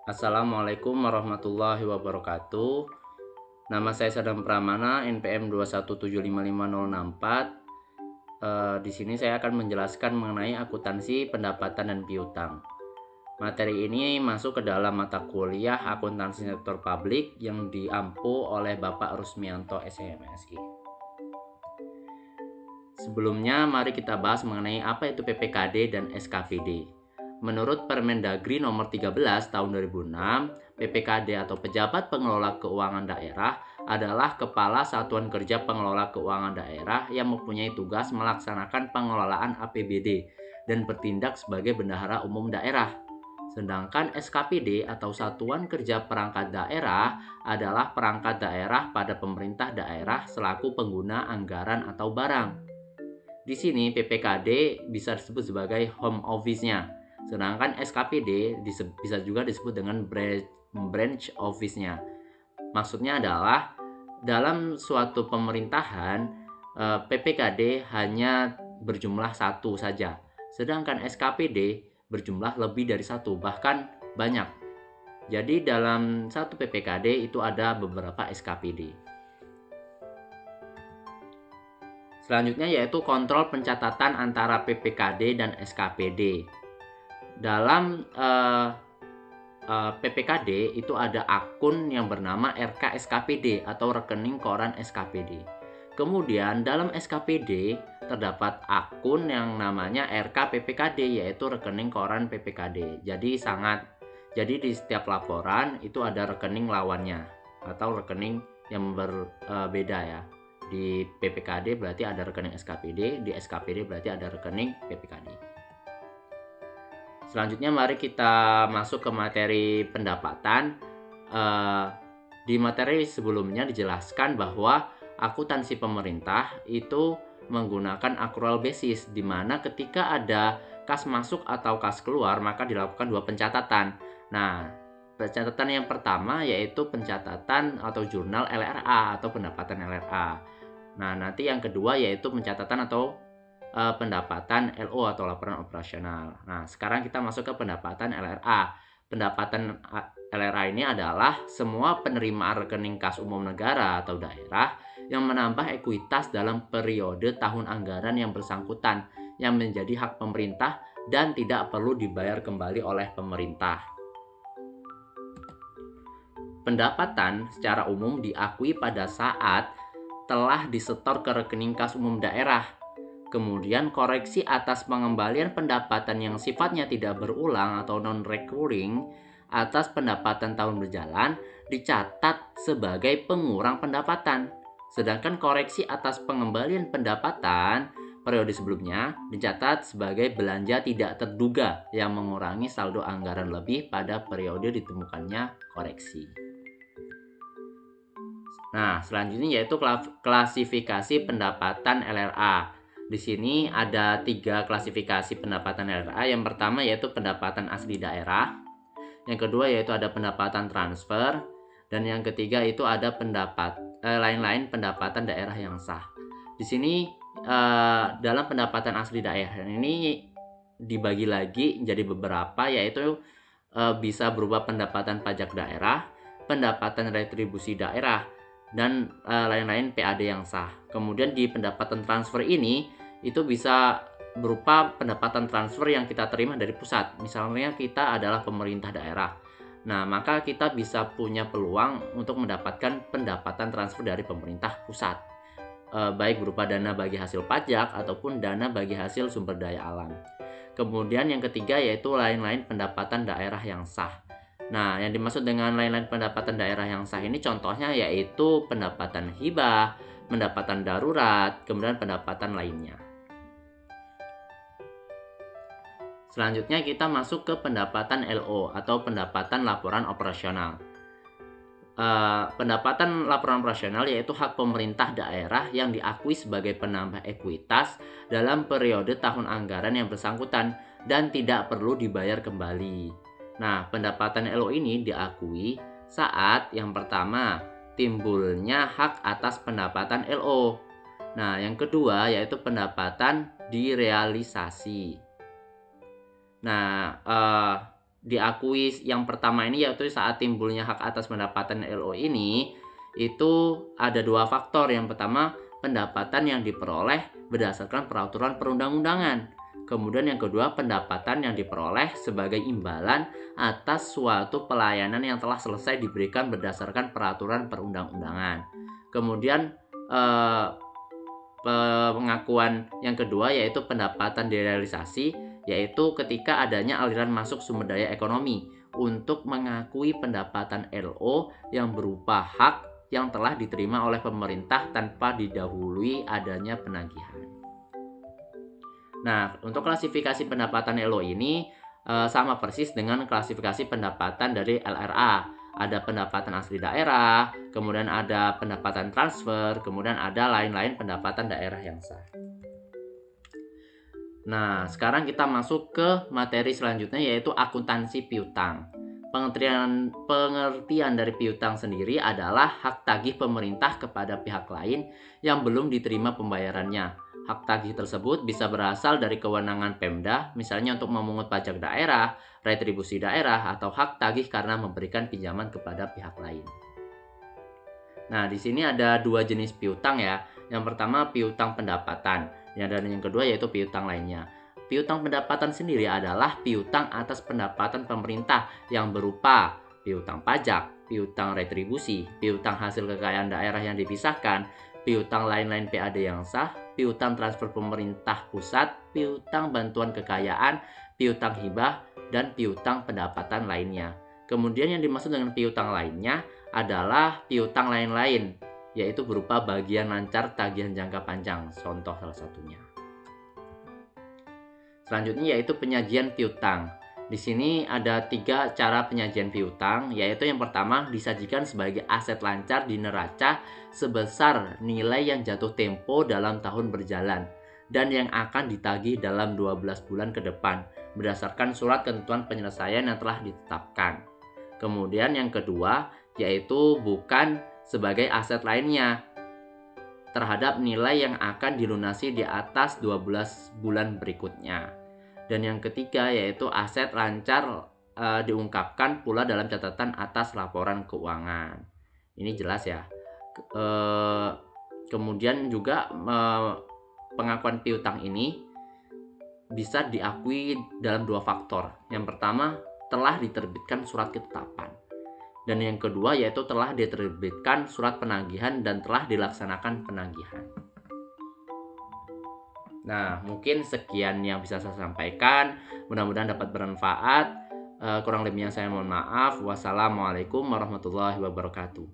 Assalamualaikum warahmatullahi wabarakatuh. Nama saya Sadam Pramana, NPM 2175564. Di sini saya akan menjelaskan mengenai akuntansi pendapatan dan piutang. Materi ini masuk ke dalam mata kuliah akuntansi sektor publik yang diampu oleh Bapak Rusmianto SMSI. Sebelumnya, mari kita bahas mengenai apa itu PPKD dan SKPD. Menurut Permendagri nomor 13 tahun 2006, PPKD atau Pejabat Pengelola Keuangan Daerah adalah Kepala Satuan Kerja Pengelola Keuangan Daerah yang mempunyai tugas melaksanakan pengelolaan APBD dan bertindak sebagai bendahara umum daerah. Sedangkan SKPD atau Satuan Kerja Perangkat Daerah adalah perangkat daerah pada pemerintah daerah selaku pengguna anggaran atau barang. Di sini PPKD bisa disebut sebagai home office-nya, sedangkan SKPD bisa juga disebut dengan branch office-nya. Maksudnya adalah dalam suatu pemerintahan PPKD hanya berjumlah satu saja, sedangkan SKPD berjumlah lebih dari satu, bahkan banyak. Jadi dalam satu PPKD itu ada beberapa SKPD. Selanjutnya yaitu kontrol pencatatan antara PPKD dan SKPD. Dalam PPKD itu ada akun yang bernama RK-SKPD atau rekening koran SKPD. Kemudian dalam SKPD terdapat akun yang namanya RK-PPKD yaitu rekening koran PPKD. Jadi di setiap laporan itu ada rekening lawannya atau rekening yang berbeda ya. Di PPKD berarti ada rekening SKPD, di SKPD berarti ada rekening PPKD. Selanjutnya mari kita masuk ke materi pendapatan. Di materi sebelumnya dijelaskan bahwa akuntansi pemerintah itu menggunakan accrual basis, di mana ketika ada kas masuk atau kas keluar maka dilakukan dua pencatatan. Nah, pencatatan yang pertama yaitu pencatatan atau jurnal LRA atau pendapatan LRA. Nah, nanti yang kedua yaitu pencatatan atau pendapatan LO atau laporan operasional. Nah, sekarang kita masuk ke pendapatan LRA. Pendapatan LRA ini adalah semua penerimaan rekening kas umum negara atau daerah yang menambah ekuitas dalam periode tahun anggaran yang bersangkutan yang menjadi hak pemerintah dan tidak perlu dibayar kembali oleh pemerintah. Pendapatan secara umum diakui pada saat telah disetor ke rekening kas umum daerah. Kemudian koreksi atas pengembalian pendapatan yang sifatnya tidak berulang atau non-recurring atas pendapatan tahun berjalan dicatat sebagai pengurang pendapatan. Sedangkan koreksi atas pengembalian pendapatan periode sebelumnya dicatat sebagai belanja tidak terduga yang mengurangi saldo anggaran lebih pada periode ditemukannya koreksi. Nah, selanjutnya yaitu klasifikasi pendapatan LRA. Di sini ada 3 klasifikasi pendapatan LRA. Yang pertama yaitu pendapatan asli daerah. Yang kedua yaitu ada pendapatan transfer. Dan yang ketiga itu ada lain-lain pendapatan daerah yang sah. Di sini dalam pendapatan asli daerah ini dibagi lagi menjadi beberapa, yaitu bisa berupa pendapatan pajak daerah, pendapatan retribusi daerah, dan lain-lain PAD yang sah. Kemudian di pendapatan transfer ini itu bisa berupa pendapatan transfer yang kita terima dari pusat. Misalnya kita adalah pemerintah daerah. Nah, maka kita bisa punya peluang untuk mendapatkan pendapatan transfer dari pemerintah pusat. Baik berupa dana bagi hasil pajak ataupun dana bagi hasil sumber daya alam. Kemudian yang ketiga yaitu lain-lain pendapatan daerah yang sah. Nah, yang dimaksud dengan lain-lain pendapatan daerah yang sah ini contohnya yaitu pendapatan hibah, pendapatan darurat, kemudian pendapatan lainnya. Selanjutnya kita masuk ke pendapatan LO atau pendapatan laporan operasional. Pendapatan laporan operasional yaitu hak pemerintah daerah yang diakui sebagai penambah ekuitas dalam periode tahun anggaran yang bersangkutan dan tidak perlu dibayar kembali. Nah, pendapatan LO ini diakui saat yang pertama timbulnya hak atas pendapatan LO. Nah, yang kedua yaitu pendapatan direalisasi. Nah, diakui yang pertama ini, yaitu saat timbulnya hak atas pendapatan LO ini, itu ada dua faktor. Yang pertama, pendapatan yang diperoleh berdasarkan peraturan perundang-undangan. Kemudian yang kedua, pendapatan yang diperoleh sebagai imbalan atas suatu pelayanan yang telah selesai diberikan berdasarkan peraturan perundang-undangan. Kemudian pengakuan yang kedua yaitu pendapatan direalisasi, yaitu ketika adanya aliran masuk sumber daya ekonomi untuk mengakui pendapatan LO yang berupa hak yang telah diterima oleh pemerintah tanpa didahului adanya penagihan. Nah, untuk klasifikasi pendapatan LO ini sama persis dengan klasifikasi pendapatan dari LRA. Ada pendapatan asli daerah, kemudian ada pendapatan transfer, kemudian ada lain-lain pendapatan daerah yang sah. Nah, sekarang kita masuk ke materi selanjutnya, yaitu akuntansi piutang. Pengertian dari piutang sendiri adalah hak tagih pemerintah kepada pihak lain yang belum diterima pembayarannya. Hak tagih tersebut bisa berasal dari kewenangan Pemda, misalnya untuk memungut pajak daerah, retribusi daerah, atau hak tagih karena memberikan pinjaman kepada pihak lain. Nah, di sini ada dua jenis piutang ya. Yang pertama piutang pendapatan, dan yang kedua yaitu piutang lainnya. Piutang pendapatan sendiri adalah piutang atas pendapatan pemerintah yang berupa piutang pajak, piutang retribusi, piutang hasil kekayaan daerah yang dipisahkan, piutang lain-lain PAD yang sah, piutang transfer pemerintah pusat, piutang bantuan kekayaan, piutang hibah, dan piutang pendapatan lainnya. Kemudian yang dimaksud dengan piutang lainnya adalah piutang lain-lain, yaitu berupa bagian lancar tagihan jangka panjang, contoh salah satunya. Selanjutnya yaitu penyajian piutang. Di sini ada 3 cara penyajian piutang, yaitu yang pertama disajikan sebagai aset lancar di neraca sebesar nilai yang jatuh tempo dalam tahun berjalan dan yang akan ditagih dalam 12 bulan ke depan berdasarkan surat ketentuan penyelesaian yang telah ditetapkan. Kemudian yang kedua yaitu bukan sebagai aset lainnya terhadap nilai yang akan dilunasi di atas 12 bulan berikutnya. Dan yang ketiga yaitu aset lancar diungkapkan pula dalam catatan atas laporan keuangan. Ini jelas ya. Kemudian juga pengakuan piutang ini bisa diakui dalam 2 faktor. Yang pertama, telah diterbitkan surat ketetapan. Dan yang kedua yaitu telah diterbitkan surat penagihan dan telah dilaksanakan penagihan. Nah, mungkin sekian yang bisa saya sampaikan. Mudah-mudahan dapat bermanfaat. Kurang lebihnya saya mohon maaf. Wassalamualaikum warahmatullahi wabarakatuh.